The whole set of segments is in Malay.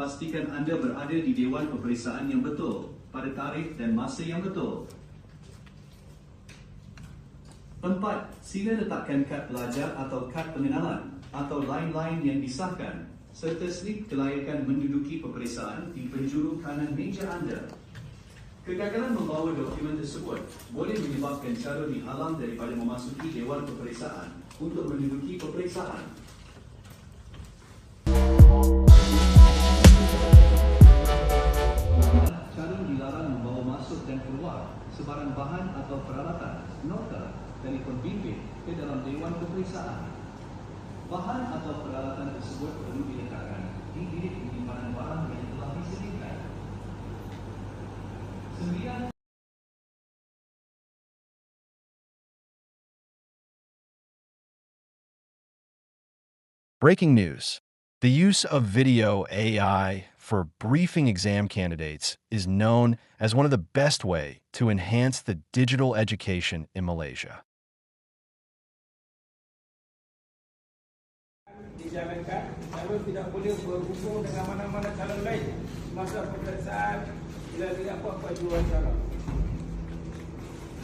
pastikan anda berada di Dewan Peperiksaan yang betul pada tarikh dan masa yang betul. 4. Sila letakkan kad pelajar atau kad pengenalan atau lain-lain yang disahkan serta slip kelayakan menduduki peperiksaan di penjuru kanan meja anda. Kegagalan membawa dokumen tersebut boleh menyebabkan calon dihalang daripada memasuki Dewan Peperiksaan untuk menduduki peperiksaan. Calon dilarang membawa masuk dan keluar sebarang bahan atau peralatan, nota, telefon bimbit ke dalam Dewan Peperiksaan. Bahan atau peralatan tersebut perlu diletakkan di bilik penyimpanan barang yang telah disediakan. 9. Breaking news. The use of video AI for briefing exam candidates is known as one of the best way to enhance the digital education in Malaysia. Dijalankan, calon tidak boleh berhubung dengan mana-mana calon lain masa peperiksaan melalui apa-apa juruacara.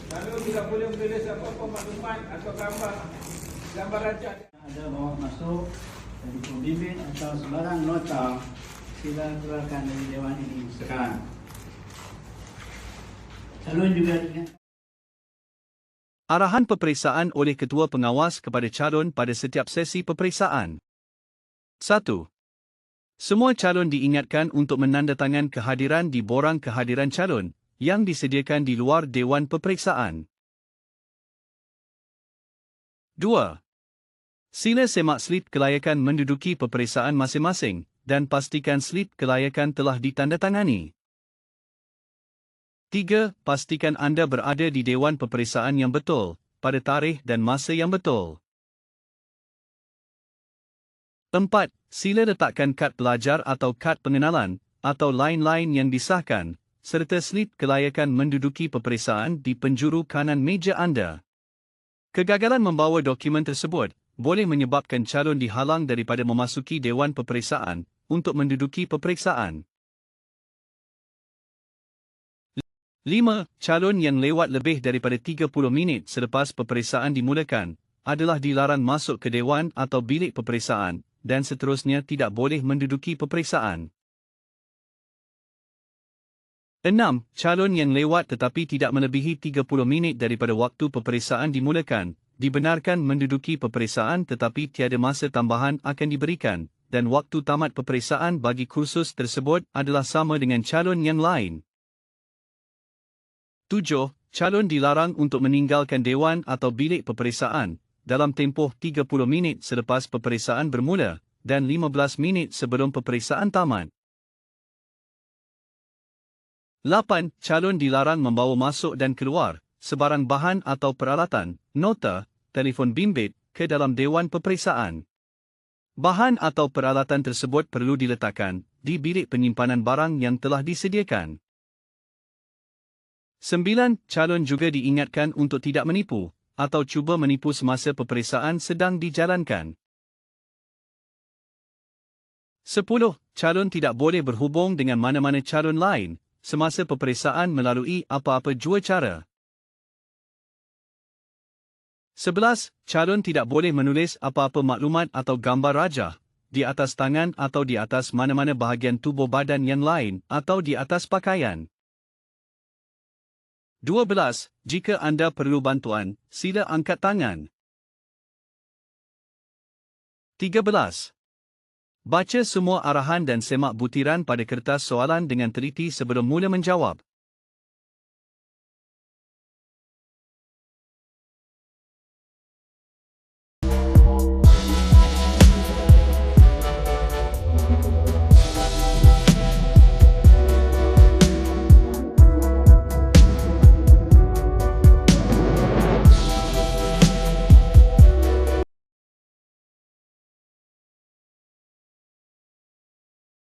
Calon tidak boleh menulis apa-apa maklumat atau gambar rancang. Ada bawa masuk dari pembimbing atau sebarang nota, sila keluarkan dari Dewan ini sekarang. Calon juga dengan Arahan peperiksaan oleh Ketua Pengawas kepada calon pada setiap sesi peperiksaan. 1. Semua calon diingatkan untuk menandatangan kehadiran di borang kehadiran calon yang disediakan di luar Dewan Peperiksaan. 2. Sila semak slip kelayakan menduduki peperiksaan masing-masing dan pastikan slip kelayakan telah ditandatangani. 3. Pastikan anda berada di Dewan Peperiksaan yang betul pada tarikh dan masa yang betul. 4. Sila letakkan kad pelajar atau kad pengenalan atau lain-lain yang disahkan serta slip kelayakan menduduki peperiksaan di penjuru kanan meja anda. Kegagalan membawa dokumen tersebut boleh menyebabkan calon dihalang daripada memasuki Dewan Peperiksaan untuk menduduki peperiksaan. 5. Calon yang lewat lebih daripada 30 minit selepas peperiksaan dimulakan adalah dilarang masuk ke Dewan atau bilik peperiksaan dan seterusnya tidak boleh menduduki peperiksaan. 6. Calon yang lewat tetapi tidak melebihi 30 minit daripada waktu peperiksaan dimulakan dibenarkan menduduki peperiksaan tetapi tiada masa tambahan akan diberikan dan waktu tamat peperiksaan bagi kursus tersebut adalah sama dengan calon yang lain. 7. Calon dilarang untuk meninggalkan Dewan atau bilik peperiksaan dalam tempoh 30 minit selepas peperiksaan bermula dan 15 minit sebelum peperiksaan tamat. 8. Calon dilarang membawa masuk dan keluar sebarang bahan atau peralatan, nota, telefon bimbit ke dalam Dewan Peperiksaan. Bahan atau peralatan tersebut perlu diletakkan di bilik penyimpanan barang yang telah disediakan. 9. Calon juga diingatkan untuk tidak menipu atau cuba menipu semasa peperiksaan sedang dijalankan. 10. Calon tidak boleh berhubung dengan mana-mana calon lain semasa peperiksaan melalui apa-apa jua cara. 11. Calon tidak boleh menulis apa-apa maklumat atau gambar rajah di atas tangan atau di atas mana-mana bahagian tubuh badan yang lain atau di atas pakaian. 12. Jika anda perlu bantuan, sila angkat tangan. 13. Baca semua arahan dan semak butiran pada kertas soalan dengan teliti sebelum mula menjawab.